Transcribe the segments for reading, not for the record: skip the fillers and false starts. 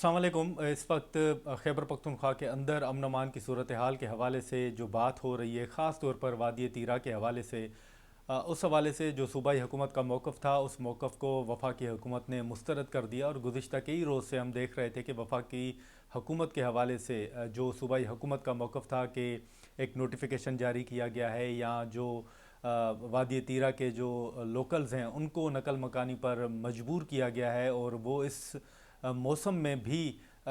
अस्सलाम वालेकुम। इस वक्त खैबर पख्तूनख्वा के अंदर अमन अमान की सूरत हाल के हवाले से जो बात हो रही है, ख़ास तौर पर वादी तीरा के हवाले से, उस हवाले से जो सूबाई हुकूमत का मौक़िफ़ था, उस मौक़िफ़ को वफाकी हुकूमत ने मुस्तरद कर दिया। और गुज़िश्ता कई रोज़ से हम देख रहे थे कि वफाकी हुकूमत के हवाले से जो सूबाई हुकूमत का मौक़िफ़ था कि एक नोटिफिकेशन जारी किया गया है, या जो वादी तीरा के जो लोकल्स हैं उनको नकल मकानी पर मजबूर किया गया है, और वो इस मौसम में भी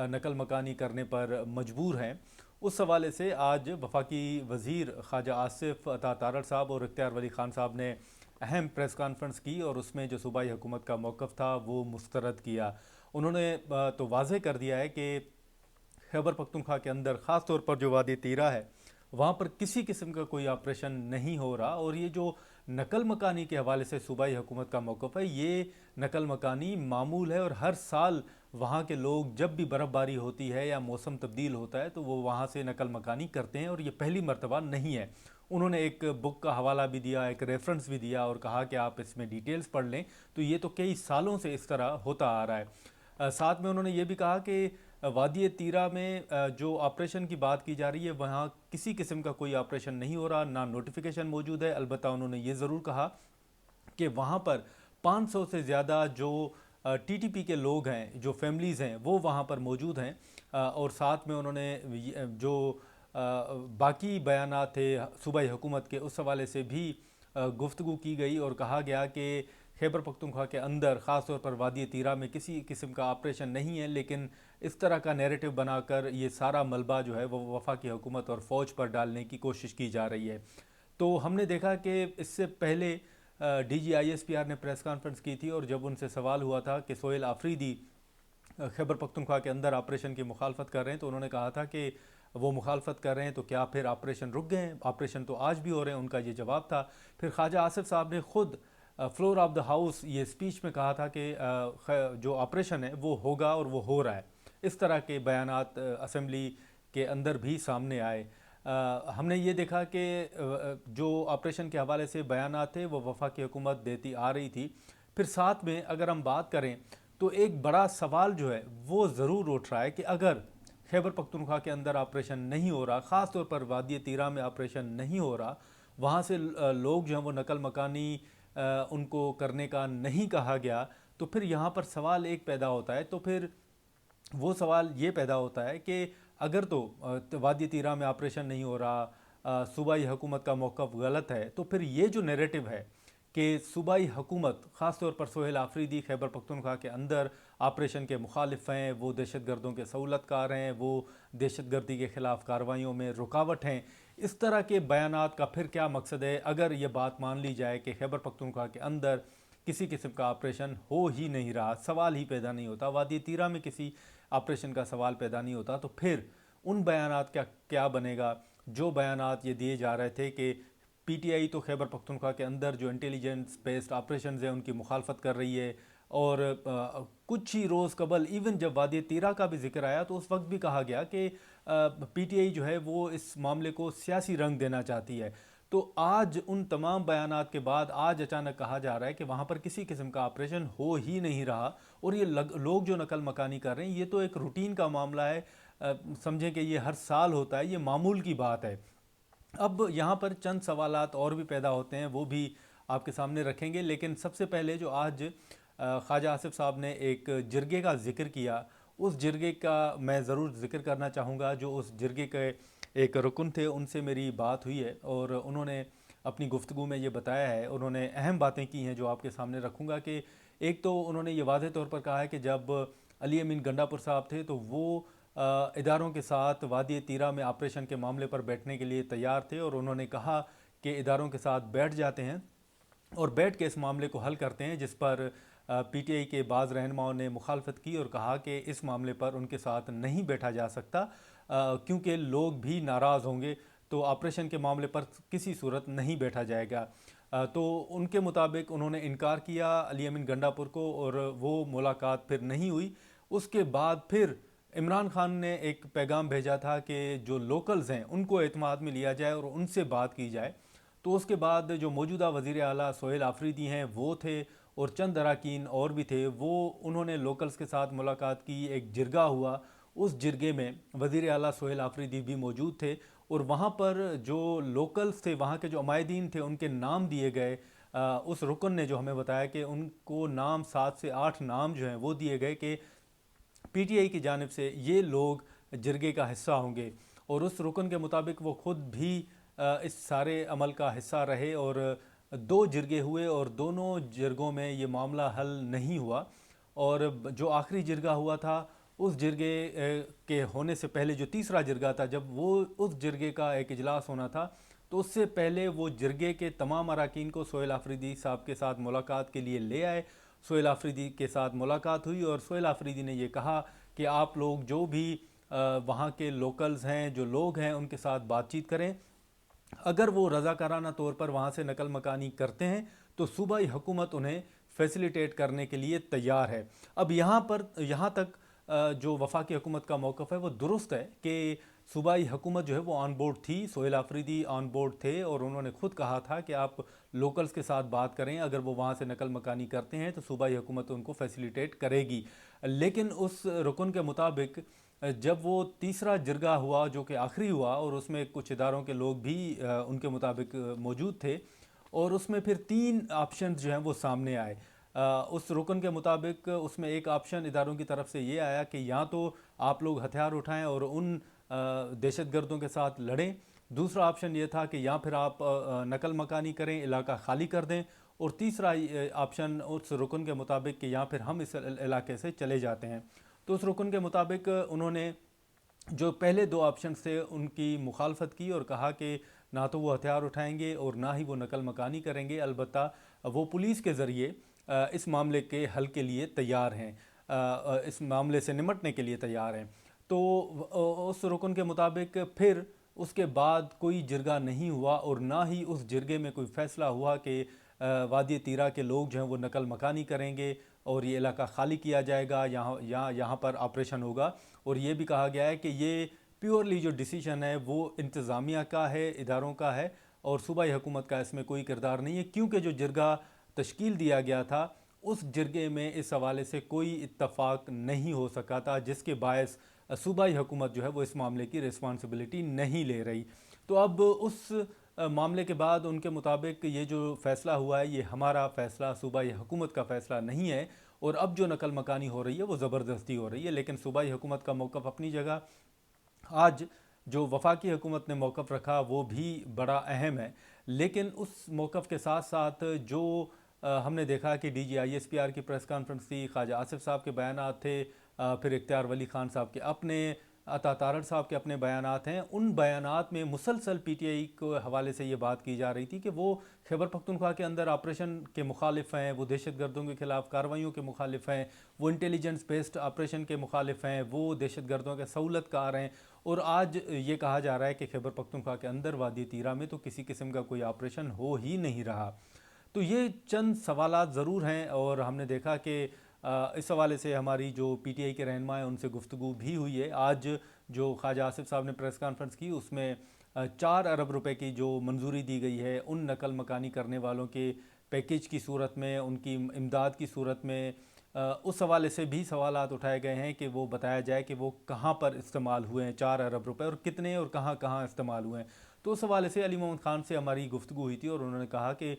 नकल मकानी करने पर मजबूर हैं। उस हवाले से आज वफाकी वज़ीर ख्वाजा आसिफ अता तारड़ साहब और इख्तियार वली ख़ान साहब ने अहम प्रेस कॉन्फ्रेंस की, और उसमें जो सूबाई हुकूमत का मौक़िफ़ था वो मुस्तरद किया। उन्होंने तो वाज़ेह कर दिया है कि खैबर पख्तूनख्वा के अंदर ख़ास तौर पर जो वादी तीरा है वहाँ पर किसी किस्म का कोई ऑपरेशन नहीं हो रहा, और ये जो नकल मकानी के हवाले से सूबाई हुकूमत का मौक़िफ़ है, ये नकल मकानी मामूल है। और हर साल वहाँ के लोग जब भी बर्फ़बारी होती है या मौसम तब्दील होता है तो वो वहाँ से नकल मकानी करते हैं, और ये पहली मरतबा नहीं है। उन्होंने एक बुक का हवाला भी दिया, एक रेफरेंस भी दिया, और कहा कि आप इसमें डिटेल्स पढ़ लें। तो ये तो कई सालों से इस तरह होता आ रहा है। साथ में उन्होंने ये भी कहा कि वादी तीरा में जो ऑपरेशन की बात की जा रही है, वहाँ किसी किस्म का कोई ऑपरेशन नहीं हो रहा, ना नोटिफिकेशन मौजूद है। अलबत्ता उन्होंने ये ज़रूर कहा कि वहाँ पर 500 से ज़्यादा जो टीटीपी के लोग हैं, जो फैमिलीज़ हैं, वो वहाँ पर मौजूद हैं। और साथ में उन्होंने जो बाकी बयानात थे सूबाई हुकूमत के, उस हवाले से भी गुफ्तगू की गई, और कहा गया कि खैबर पख्तूनख्वा के अंदर ख़ास तौर पर वादी तीरा में किसी किस्म का ऑपरेशन नहीं है, लेकिन इस तरह का नैरेटिव बनाकर ये सारा मलबा जो है वो वफाकी हुकूमत और फ़ौज पर डालने की कोशिश की जा रही है। तो हमने देखा कि इससे पहले DGISPR ने प्रेस कॉन्फ्रेंस की थी, और जब उनसे सवाल हुआ था कि सोहेल आफरीदी खैबर पख्तूनख्वा के अंदर ऑपरेशन की मुखालफत कर रहे हैं, तो उन्होंने कहा था कि वो मुखालफत कर रहे हैं तो क्या फिर ऑपरेशन रुक गए हैं? ऑपरेशन तो आज भी हो रहे हैं, उनका ये जवाब था। फिर ख्वाजा आसिफ साहब ने ख़ुद फ्लोर ऑफ द हाउस ये स्पीच में कहा था कि जो ऑपरेशन है वो होगा और वो हो रहा है। इस तरह के बयानात असम्बली के अंदर भी सामने आए। हमने ये देखा कि जो ऑपरेशन के हवाले से बयानात थे वो वफाकी हुकूमत देती आ रही थी। फिर साथ में अगर हम बात करें तो एक बड़ा सवाल जो है वो ज़रूर उठ रहा है कि अगर खैबर पख्तूनख्वा के अंदर ऑपरेशन नहीं हो रहा, ख़ास तौर पर वादी तीरा में ऑपरेशन नहीं हो रहा, वहाँ से लोग जो हैं वो नकल मकानी उनको करने का नहीं कहा गया, तो फिर यहाँ पर सवाल एक पैदा होता है। तो फिर वो सवाल ये पैदा होता है कि अगर तो वादी तीरा में ऑपरेशन नहीं हो रहा, सूबाई हुकूमत का मौक़िफ़ गलत है, तो फिर ये जो नैरेटिव है कि सूबाई हुकूमत ख़ास तौर पर सोहेल आफरीदी खैबर पख्तूनख्वा के अंदर ऑपरेशन के मुखालिफ हैं, वो दहशत गर्दों के सहूलतकार हैं, वो दहशत गर्दी के ख़िलाफ़ कार्रवाइयों में रुकावट हैं, इस तरह के बयानात का फिर क्या मकसद है? अगर ये बात मान ली जाए कि खैबर पख्तूनख्वा के अंदर किसी किस्म का ऑपरेशन हो ही नहीं रहा, सवाल ही पैदा नहीं होता, वादी तीरा में किसी ऑपरेशन का सवाल पैदा नहीं होता, तो फिर उन बयानात का क्या बनेगा? जो बयानात ये दिए जा रहे थे कि PTI तो खैबर पख्तूनख्वा के अंदर जो इंटेलिजेंस बेस्ड ऑपरेशन हैं उनकी मुखालफत कर रही है, और कुछ ही रोज़ कबल इवन जब वादी तीरा का भी जिक्र आया तो उस वक्त भी कहा गया कि PTI जो है वो इस मामले को सियासी रंग देना चाहती है। तो आज उन तमाम बयानात के बाद आज अचानक कहा जा रहा है कि वहाँ पर किसी किस्म का ऑपरेशन हो ही नहीं रहा, और ये लोग जो नकल मकानी कर रहे हैं ये तो एक रूटीन का मामला है। समझें कि ये हर साल होता है, ये मामूल की बात है। अब यहाँ पर चंद सवालात और भी पैदा होते हैं, वो भी आपके सामने रखेंगे, लेकिन सबसे पहले जो आज ख्वाजा आसिफ साहब ने एक जिरगे का ज़िक्र किया, उस जिरगे का मैं ज़रूर ज़िक्र करना चाहूँगा। जो उस जिरगे के एक रुकन थे, उनसे मेरी बात हुई है, और उन्होंने अपनी गुफ्तगू में ये बताया है, उन्होंने अहम बातें की हैं जो आपके सामने रखूँगा। कि एक तो उन्होंने ये वाज़ेह तौर पर कहा है कि जब अली अमीन गंडापुर साहब थे तो वो इदारों के साथ वादी तीरा में ऑपरेशन के मामले पर बैठने के लिए तैयार थे, और उन्होंने कहा कि इदारों के साथ बैठ जाते हैं और बैठ के इस मामले को हल करते हैं, जिस पर PTI के बाज़ रहनुमाओं ने मुखालफत की और कहा कि इस मामले पर उनके साथ नहीं बैठा जा सकता, क्योंकि लोग भी नाराज़ होंगे, तो ऑपरेशन के मामले पर किसी सूरत नहीं बैठा जाएगा। तो उनके मुताबिक उन्होंने इनकार किया अली अमीन गंडापुर को, और वो मुलाकात फिर नहीं हुई। उसके बाद फिर इमरान खान ने एक पैगाम भेजा था कि जो लोकल्स हैं उनको एतमाद में लिया जाए और उनसे बात की जाए। तो उसके बाद जो मौजूदा वज़ीर आला सोहेल आफरीदी हैं वो थे, और चंद अरकान और भी थे, वो उन्होंने लोकल्स के साथ मुलाकात की। एक जिरगा हुआ, उस जिरगे में वज़ीर आला सोहेल आफरीदी भी मौजूद थे और वहाँ पर जो लोकल्स थे, वहाँ के जो अमायदीन थे, उनके नाम दिए गए। उस रुकन ने जो हमें बताया कि उनको नाम 7 से 8 नाम जो हैं वो दिए गए कि पीटीआई की जानिब से ये लोग जिरगे का हिस्सा होंगे। और उस रुकन के मुताबिक वो खुद भी इस सारे अमल का हिस्सा रहे और 2 जिरगे हुए और दोनों जिरगों में ये मामला हल नहीं हुआ। और जो आखिरी जिरगा हुआ था, उस जिरगे के होने से पहले जो तीसरा जिरगा था, जब वो उस जिरगे का एक इजलास होना था, तो उससे पहले वो जिरगे के तमाम अरकान को सोहेल आफरीदी साहब के साथ मुलाकात के लिए ले आए। सोहेल आफरीदी के साथ मुलाकात हुई और सोहेल आफरीदी ने ये कहा कि आप लोग जो भी वहाँ के लोकल्स हैं, जो लोग हैं, उनके साथ बातचीत करें। अगर वो रज़ाकाराना तौर पर वहाँ से नकल मकानी करते हैं तो सूबाई हुकूमत उन्हें फैसिलिटेट करने के लिए तैयार है। अब यहाँ तक जो वफाकी हुकूमत का मौक़िफ़ है वो दुरुस्त है कि सूबाई हुकूमत जो है वो ऑन बोर्ड थी, सोहेल आफरीदी ऑन बोर्ड थे और उन्होंने खुद कहा था कि आप लोकल्स के साथ बात करें, अगर वो वहाँ से नकल मकानी करते हैं तो सूबाई हुकूमत उनको फैसिलिटेट करेगी। लेकिन उस रुकन के मुताबिक जब वो तीसरा जिरगा हुआ जो कि आखिरी हुआ और उसमें कुछ इदारों के लोग भी उनके मुताबिक मौजूद थे और उसमें फिर 3 ऑप्शंस जो हैं वो सामने आए। उस रुकन के मुताबिक उसमें एक ऑप्शन इदारों की तरफ से ये आया कि या तो आप लोग हथियार उठाएं और उन दहशतगर्दों के साथ लड़ें। दूसरा ऑप्शन ये था कि या फिर आप नकल मकानी करें, इलाका खाली कर दें। और तीसरा ऑप्शन उस रुकन के मुताबिक कि या फिर हम इस इलाके से चले जाते हैं। तो उस रुकन के मुताबिक उन्होंने जो पहले 2 ऑप्शन थे उनकी मुखालफत की और कहा कि ना तो वो हथियार उठाएंगे और ना ही वो नकल मकानी करेंगे, अलबत्ता वो पुलिस के ज़रिए इस मामले के हल के लिए तैयार हैं, इस मामले से निमटने के लिए तैयार हैं। तो उस रुकन के मुताबिक फिर उसके बाद कोई जिरगा नहीं हुआ और ना ही उस जिरगे में कोई फ़ैसला हुआ कि वादी तीरा के लोग जो हैं वो नकल मकानी करेंगे और ये इलाका खाली किया जाएगा, यहाँ पर ऑपरेशन होगा। और ये भी कहा गया है कि ये प्योरली जो डिसीजन है वो इंतज़ामिया का है, इदारों का है और सूबाई हुकूमत का इसमें कोई किरदार नहीं है, क्योंकि जो जिरगा तश्कील दिया गया था उस जिरगे में इस हवाले से कोई इत्तफाक नहीं हो सका था, जिसके बायस सूबाई हुकूमत जो है वो इस मामले की रिस्पॉन्सिबिलिटी नहीं ले रही। तो अब उस मामले के बाद उनके मुताबिक ये जो फ़ैसला हुआ है ये हमारा फ़ैसला, सूबाई हुकूमत का फ़ैसला नहीं है और अब जो नकल मकानी हो रही है वो ज़बरदस्ती हो रही है। लेकिन सूबाई हुकूमत का मौक़िफ़ अपनी जगह, आज जो वफाकी हुकूमत ने मौक़िफ़ रखा वो भी बड़ा अहम है। लेकिन उस मौक़िफ़ के साथ साथ जो हमने देखा कि DGISPR की प्रेस कॉन्फ्रेंस थी, ख्वाजा आसिफ साहब के बयानात थे, फिर इख्तियार वली ख़ान साहब के अपने, अता तारड़ साहब के अपने बयानात हैं। उन बयानात में मुसलसल PTI के हवाले से ये बात की जा रही थी कि वो खैबर पख्तूनख्वा के अंदर ऑपरेशन के मुखालिफ हैं, वो दहशतगर्दों के ख़िलाफ़ कार्रवाइयों के मुखालिफ हैं, वो इंटेलिजेंस बेस्ड ऑपरेशन के मुखालिफ हैं, वो दहशतगर्दों के सहूलतकार हैं। और आज ये कहा जा रहा है कि खैबर पख्तूनख्वा के अंदर वादी तीरा में तो किसी किस्म का कोई ऑपरेशन हो ही नहीं रहा। तो ये चंद सवालात ज़रूर हैं और हमने देखा कि इस हवाले से हमारी जो PTI के रहनुमा हैं उनसे गुफ्तगू भी हुई है। आज जो ख्वाजा आसिफ साहब ने प्रेस कॉन्फ्रेंस की उसमें 4 अरब रुपए की जो मंजूरी दी गई है उन नकल मकानी करने वालों के पैकेज की सूरत में, उनकी इमदाद की सूरत में, उस हवाले से भी सवालात उठाए गए हैं कि वो बताया जाए कि वो कहाँ पर इस्तेमाल हुए हैं 4 अरब रुपए और कितने और कहाँ कहाँ इस्तेमाल हुए हैं। तो उस हवाले से अली मोहम्मद ख़ान से हमारी गुफ्तगू हुई थी और उन्होंने कहा कि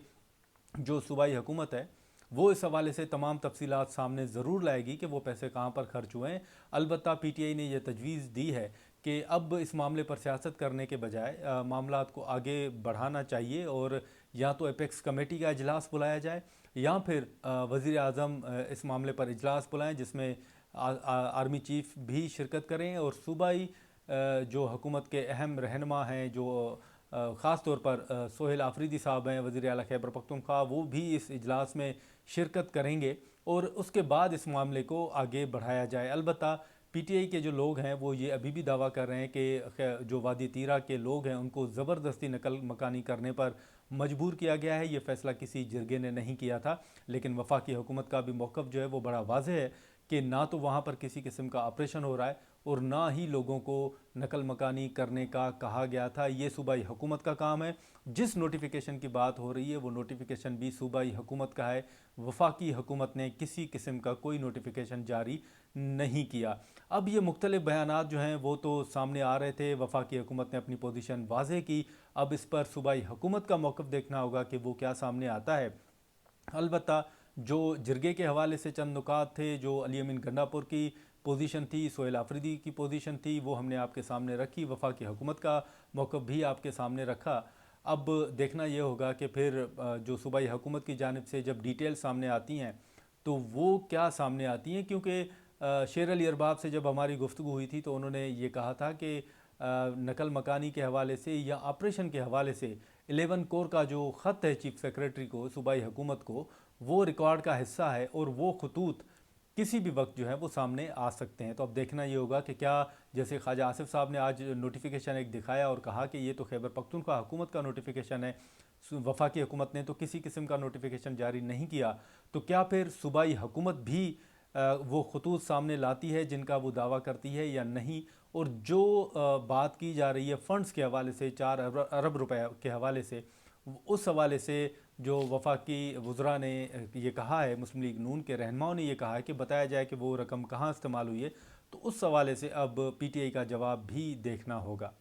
जो सूबाई हुकूमत है वो इस हवाले से तमाम तफसीलात सामने ज़रूर लाएगी कि वो पैसे कहाँ पर खर्च हुए हैं। अलबत्ता PTI ने यह तजवीज़ दी है कि अब इस मामले पर सियासत करने के बजाय मामलात को आगे बढ़ाना चाहिए और या तो एपेक्स कमेटी का इजलास बुलाया जाए या फिर वज़ीर आज़म इस मामले पर इजलास बुलाएं जिसमें आर्मी चीफ भी शिरकत करें और सूबाई जो हुकूमत के अहम रहनुमा हैं, जो ख़ास तौर पर सोहेल आफरीदी साहब हैं, वज़ीर आला खैबर पख्तूनख्वा, वो भी इस इजलास में शिरकत करेंगे और उसके बाद इस मामले को आगे बढ़ाया जाए। अलबत्ता PTI के जो लोग हैं वो ये अभी भी दावा कर रहे हैं कि जो वादी तीरा के लोग हैं उनको ज़बरदस्ती नकल मकानी करने पर मजबूर किया गया है। ये फ़ैसला किसी जिरगे ने नहीं किया था। लेकिन वफाकी हुकूमत का भी मौक़िफ़ जो है वो बड़ा वाज़ेह है कि ना तो वहाँ पर किसी किस्म का ऑपरेशन हो रहा है और ना ही लोगों को नकल मकानी करने का कहा गया था। ये सूबाई हुकूमत का काम है। जिस नोटिफिकेशन की बात हो रही है वो नोटिफिकेशन भी सूबाई हुकूमत का है। वफाकी हुकूमत ने किसी किस्म का कोई नोटिफिकेशन जारी नहीं किया। अब ये मुख्तलिफ बयानात जो हैं वो तो सामने आ रहे थे, वफाकी हुकूमत ने अपनी पोजीशन वाज़ेह की। अब इस पर सूबाई हुकूमत का मौक़िफ़ देखना होगा कि वो क्या सामने आता है। अलबत्ता जो जिरगे के हवाले से चंद नुकात थे, जो अली अमीन गंडापुर की पोजीशन थी, सोहेल आफरीदी की पोजीशन थी, वो हमने आपके सामने रखी। वफाकी हुकूमत का मौक़िफ़ भी आपके सामने रखा। अब देखना ये होगा कि फिर जो सूबाई हुकूमत की जानिब से जब डिटेल सामने आती हैं तो वो क्या सामने आती हैं, क्योंकि शेर अली अरबाब से जब हमारी गुफ्तगू हुई थी तो उन्होंने ये कहा था कि नकल मकानी के हवाले से या ऑपरेशन के हवाले से 11 कोर का जो ख़त है चीफ सेक्रेटरी को, सूबाई हुकूमत को, वो रिकॉर्ड का हिस्सा है और वो खतूत किसी भी वक्त जो है वो सामने आ सकते हैं। तो अब देखना ये होगा कि क्या, जैसे ख्वाजा आसिफ साहब ने आज नोटिफिकेशन एक दिखाया और कहा कि ये तो खैबर पख्तूनख्वा हुकूमत का नोटिफिकेशन है, वफाकी हुकूमत ने तो किसी किस्म का नोटिफिकेशन जारी नहीं किया, तो क्या फिर सूबाई हुकूमत भी वो खतूत सामने लाती है जिनका वो दावा करती है या नहीं। और जो बात की जा रही है फ़ंड्स के हवाले से, 4 अरब रुपए के हवाले से, उस हवाले से जो वफाकी वज़रा ने ये कहा है, मुस्लिम लीग नून के रहनुमाओं ने ये कहा है कि बताया जाए कि वो रकम कहाँ इस्तेमाल हुई है, तो उस हवाले से अब पीटीआई का जवाब भी देखना होगा।